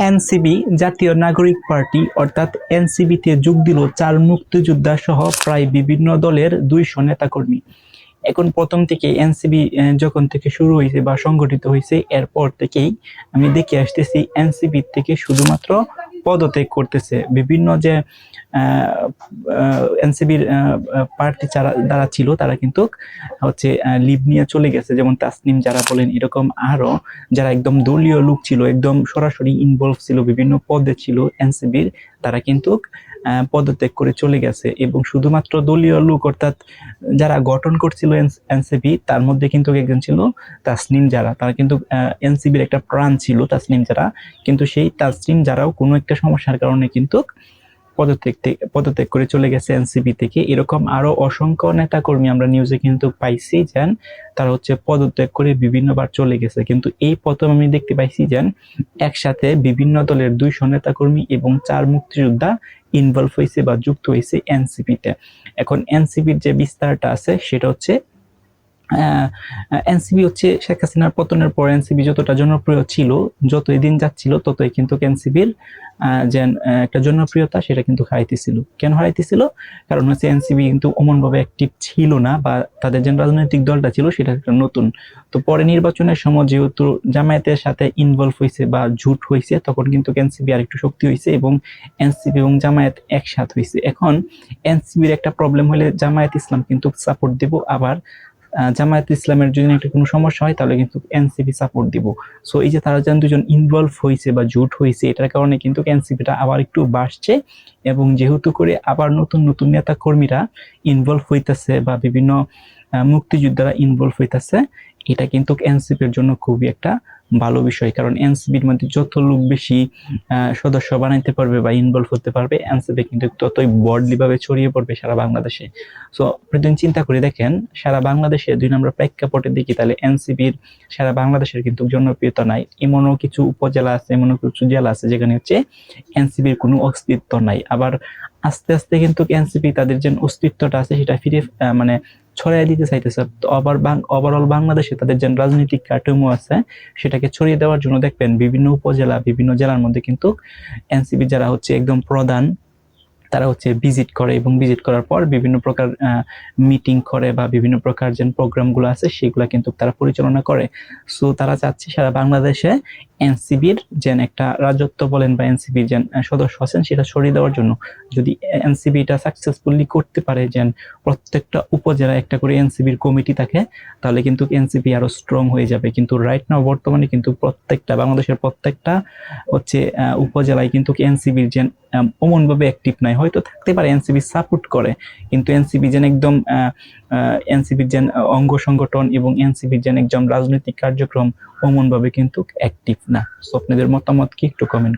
NCB জাতীয় নাগরিক party অর্থাৎ এনসিবিতে যোগ দিল 4 মুক্তিযোদ্ধা সহ প্রায় বিভিন্ন দলের 200 নেতাকর্মী। এখন প্রথম থেকে এনসিবি যখন থেকে শুরু হয়েছে বা সংগঠিত হয়েছে এরপর থেকেই আমি দেখে আসতেছি এনসিবি থেকে শুধুমাত্র পদত্যাগ করতেছে বিভিন্ন যে এনসিবির প্রার্থী যারা ছিল তারা কিন্তু হচ্ছে লিভ নিয়ে চলে গেছে, যেমন তাসনিম যারা বলেন, এরকম আরো যারা একদম দলীয় লোক ছিল, একদম সরাসরি ইনভলভ ছিল, বিভিন্ন পদে ছিল এনসিবির, তারা কিন্তু পদত্যাগ করে চলে গেছে। এবং শুধুমাত্র দলীয় লোক অর্থাৎ যারা গঠন করছিল এনসিবি তার মধ্যে কিন্তু একজন ছিল তাসনিম যারা, তারা কিন্তু এনসিবির একটা প্রাণ ছিল তাসনিম যারা, কিন্তু সেই তাসনিম যারাও কোনো একটা সমস্যার কারণে কিন্তু পদত্যাগ করে চলে গেছে এনসিবি থেকে। এরকম আরো অসংখ্য নেতা কর্মী আমরা নিউজে কিন্তু পাইছি যেন তারা হচ্ছে পদত্যাগ করে বিভিন্নবার চলে গেছে। কিন্তু এই প্রথম আমি দেখতে পাইছি যেন একসাথে বিভিন্ন দলের 200 নেতা কর্মী এবং 4 মুক্তিযোদ্ধা ইনভলভ হয়েছে বা যুক্ত হয়েছে এনসিপিতে। এখন এনসিপির যে বিস্তারটা আছে সেটা হচ্ছে এনসিবি হচ্ছে শেখ হাসিনার পতনের পর এনসিবি যতটা জনপ্রিয় ছিল, যতই দিন যাচ্ছিল ততই কিন্তু এনসিবির যে একটা জনপ্রিয়তা সেটা কিন্তু হারাইতেছিল। কেন হারাইতেছিল? কারণ হচ্ছে এনসিবি কিন্তু অমনভাবে অ্যাক্টিভ ছিল না, বা তাদের যে রাজনৈতিক দলটা ছিল সেটা একটা নতুন। তো পরে নির্বাচনের সময় যেহেতু জামায়াতের সাথে ইনভলভ হয়েছে বা জোট হয়েছে, তখন কিন্তু এনসিবি আর একটু শক্তি হয়েছে এবং এনসিবি এবং জামায়াত একসাথ হয়েছে। এখন এনসিবির একটা প্রবলেম হলে জামায়াত ইসলাম কিন্তু সাপোর্ট দেব, আবার জামায়াত ইসলামের যদি একটা কোনো সমস্যা হয় তাহলে কিন্তু এনসিপি সাপোর্ট দিব। সো এই যে তারা যেন দুজন ইনভলভ হয়েছে বা জোট হয়েছে, এটার কারণে কিন্তু এনসিপিটা আবার একটু বাড়ছে। এবং যেহেতু করে আবার নতুন নতুন নেতা কর্মীরা ইনভলভ হইতেছে বা বিভিন্ন মুক্তিযোদ্ধারা ইনভলভ হইতেছে, এটা কিন্তু এনসিপির জন্য খুবই একটা ভালো বিষয়। কারণ এনসিপির মধ্যে যত লোক বেশি সদস্য বানাইতে পারবে বা ইনভলভ হতে পারবে, এনসিপি কিন্তু ততই ব্রডলি ভাবে ছড়িয়ে পড়বে সারা বাংলাদেশে। সো প্রতিদিন চিন্তা করে দেখেন সারা বাংলাদেশে যদি আমরা প্রেক্ষাপটে দেখি তাহলে এনসিপির সারা বাংলাদেশের কিন্তু জনপ্রিয়তা নাই। এমনও কিছু উপজেলা আছে, এমনও কিছু জেলা আছে যেখানে হচ্ছে এনসিপির কোনো অস্তিত্ব নাই। আবার আস্তে আস্তে কিন্তু এনসিপি তাদের যে অস্তিত্বটা আছে সেটা ফিরে মানে ছড়াই দিতে চাইতেছে। তো ওভারঅল বাংলাদেশে তাদের যে রাজনৈতিক কাঠামো আছে সেটাকে ছড়িয়ে দেওয়ার জন্য দেখবেন বিভিন্ন উপজেলা, বিভিন্ন জেলার মধ্যে কিন্তু এনসিপি যারা হচ্ছে একদম প্রধান তারা হচ্ছে ভিজিট করে, এবং ভিজিট করার পর বিভিন্ন প্রকার মিটিং করে বা বিভিন্ন প্রকার যে প্রোগ্রামগুলো আছে সেগুলো কিন্তু তারা পরিচালনা করে। সো তারা চাচ্ছে সারা বাংলাদেশে এনসিবির যে একটা রাজত্ব বলেন বা এনসিবির যে সদস্য আছেন সেটা ছড়িয়ে দেওয়ার জন্য। যদি এনসিবিটা সাকসেসফুলি করতে পারে যে প্রত্যেকটা উপজেলায় একটা করে এনসিবির কমিটি থাকে, তাহলে কিন্তু এনসিবি আরো স্ট্রং হয়ে যাবে। কিন্তু রাইট নাও বর্তমানে কিন্তু বাংলাদেশের প্রত্যেকটা হচ্ছে উপজেলায় কিন্তু এনসিবির যে অমন ভাবে অ্যাক্টিভ নাই। হয়তো থাকতে পারে এনসিবি সাপোর্ট করে, কিন্তু এনসিবি যেন একদম এনসিবির যেন অঙ্গ সংগঠন এবং এনসিবির যেন একদম রাজনৈতিক কার্যক্রম অমন ভাবে কিন্তু অ্যাক্টিভ না। সো আপনাদের মতামত কি একটু কমেন্ট